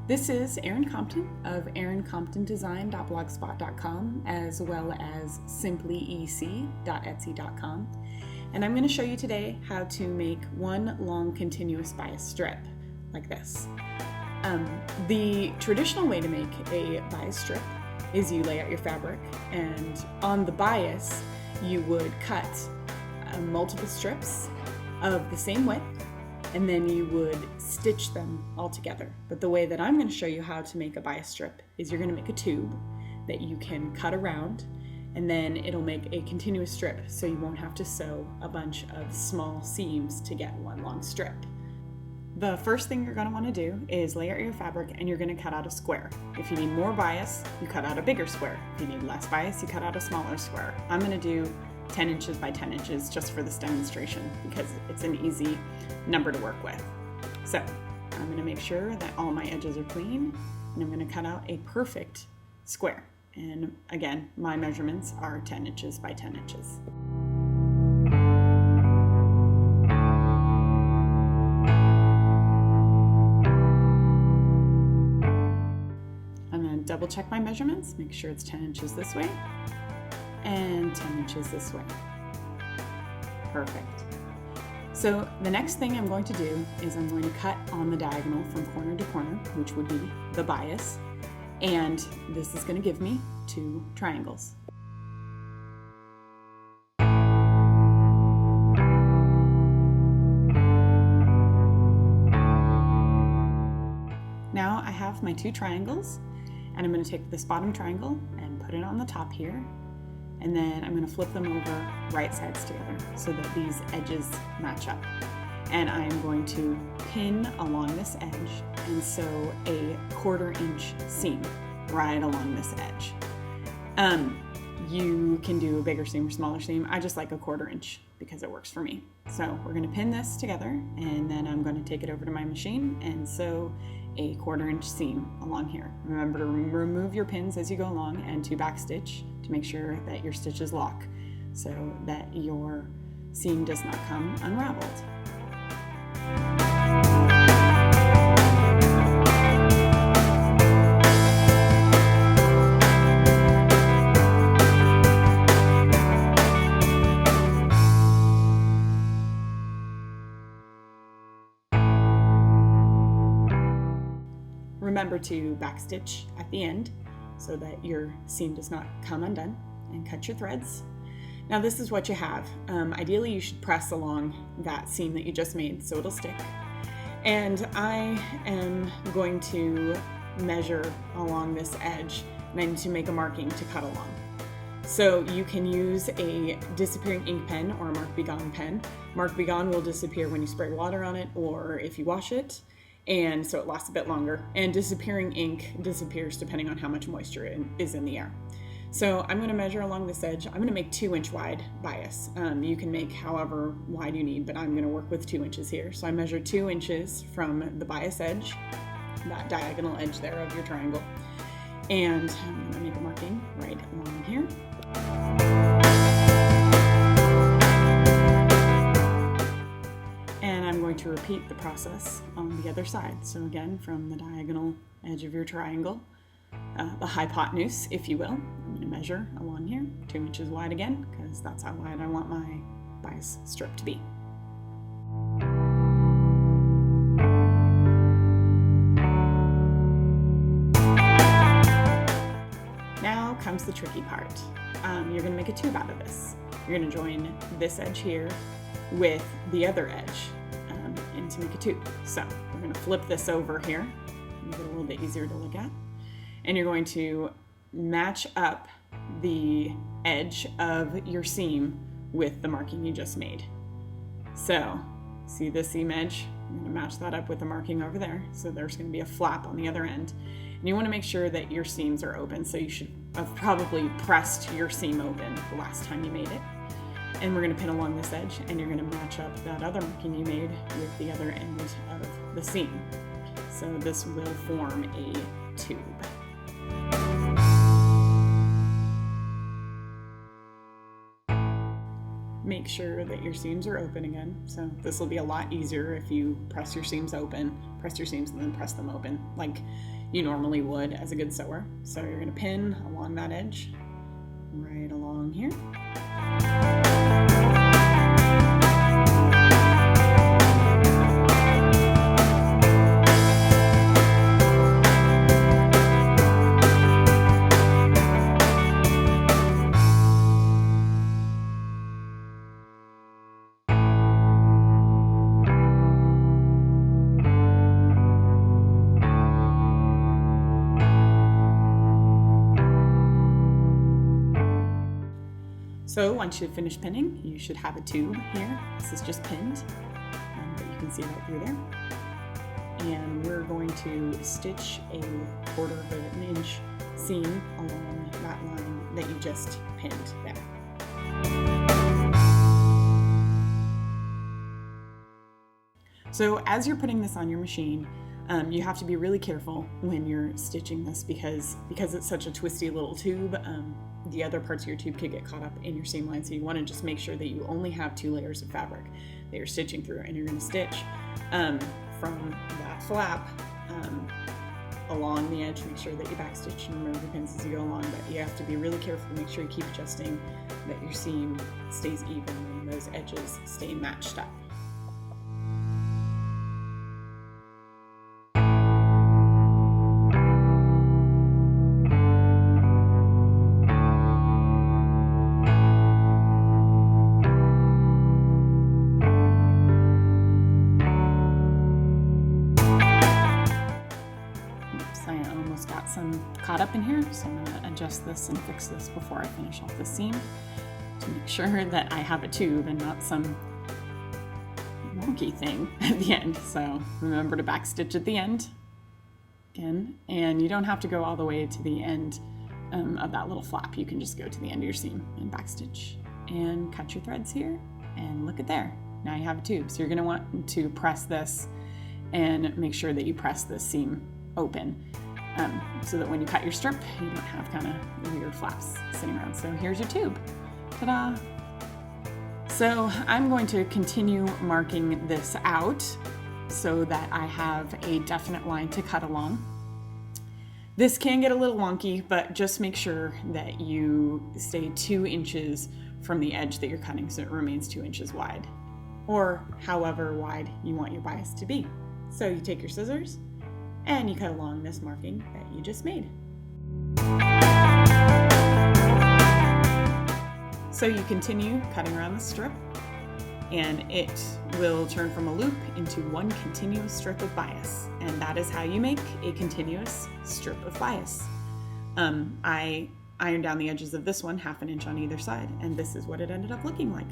This is Erin Compton of erincomptondesign.blogspot.com, as well as simplyec.etsy.com. And I'm going to show you today how to make one long continuous bias strip like this. The traditional way to make a bias strip is you lay out your fabric, and on the bias you would cut multiple strips of the same width, and then you would stitch them all together. But the way that I'm going to show you how to make a bias strip is you're going to make a tube that you can cut around, and then it'll make a continuous strip, so you won't have to sew a bunch of small seams to get one long strip. The first thing you're going to want to do is lay out your fabric, and you're going to cut out a square. If you need more bias, you cut out a bigger square. If you need less bias, you cut out a smaller square. I'm going to do 10 inches by 10 inches just for this demonstration because it's an easy number to work with. So I'm going to make sure that all my edges are clean, and I'm going to cut out a perfect square. And again, my measurements are 10 inches by 10 inches. I'm going to double check my measurements, make sure it's 10 inches this way and 10 inches this way. Perfect. So the next thing I'm going to do is I'm going to cut on the diagonal from corner to corner, which would be the bias, and this is going to give me 2 triangles. Now I have my 2 triangles, and I'm going to take this bottom triangle and put it on the top here. And then I'm going to flip them over right sides together so that these edges match up. And I'm going to pin along this edge and sew a 1/4 inch seam right along this edge. You can do a bigger seam or smaller seam. I just like a 1/4 inch because it works for me. So we're going to pin this together, and then I'm going to take it over to my machine and sew a 1/4 inch seam along here. Remember to remove your pins as you go along and to backstitch to make sure that your stitches lock so that your seam does not come unraveled. Remember to backstitch at the end so that your seam does not come undone, and cut your threads. Now this is what you have. Ideally you should press along that seam that you just made so it'll stick. And I am going to measure along this edge, and I need to make a marking to cut along. So you can use a disappearing ink pen or a Mark B. Gone pen. Mark B. Gone will disappear when you spray water on it or if you wash it, and so it lasts a bit longer. And disappearing ink disappears depending on how much moisture is in the air. So I'm going to measure along this edge. I'm going to make 2 inch wide bias. You can make however wide you need, but I'm going to work with 2 inches here. So I measure 2 inches from the bias edge, that diagonal edge there of your triangle, and I'm going to make a marking right along here. And I'm going to repeat the process on the other side. So again, from the diagonal edge of your triangle, the hypotenuse, if you will, I'm going to measure along here, 2 inches wide again, because that's how wide I want my bias strip to be. Now comes the tricky part. You're going to make a tube out of this. You're going to join this edge here with the other edge and to make a tube. So we're going to flip this over here, make it a little bit easier to look at. And you're going to match up the edge of your seam with the marking you just made. So see this seam edge? I'm going to match that up with the marking over there. So there's going to be a flap on the other end. And you want to make sure that your seams are open. So you should have probably pressed your seam open the last time you made it. And we're going to pin along this edge, and you're going to match up that other marking you made with the other end of the seam. So this will form a tube. make sure that your seams are open again. So this will be a lot easier if you press your seams open, press your seams and then press them open like you normally would as a good sewer. So you're going to pin along that edge, right along here. So once you've finished pinning, you should have a tube here. This is just pinned, but you can see right through there. And we're going to stitch a 1/4 of an inch seam along that line that you just pinned there. So as you're putting this on your machine, you have to be really careful when you're stitching this because it's such a twisty little tube. The other parts of your tube could get caught up in your seam line, so you want to just make sure that you only have 2 layers of fabric that you're stitching through, and you're going to stitch from that flap along the edge. Make sure that you backstitch and remove the pins as you go along, but you have to be really careful to make sure you keep adjusting that your seam stays even and those edges stay matched up. I almost got some caught up in here, so I'm going to adjust this and fix this before I finish off the seam to make sure that I have a tube and not some wonky thing at the end. So remember to backstitch at the end again, and you don't have to go all the way to the end of that little flap. You can just go to the end of your seam and backstitch and cut your threads here, and look at there. Now you have a tube. So you're going to want to press this and make sure that you press this seam open so that when you cut your strip, you don't have kind of weird flaps sitting around. So here's your tube. Ta-da! So I'm going to continue marking this out so that I have a definite line to cut along. This can get a little wonky, but just make sure that you stay 2 inches from the edge that you're cutting so it remains 2 inches wide, or however wide you want your bias to be. So you take your scissors and you cut along this marking that you just made. So you continue cutting around the strip, and it will turn from a loop into one continuous strip of bias, and that is how you make a continuous strip of bias. I ironed down the edges of this one 1/2 inch on either side, and this is what it ended up looking like.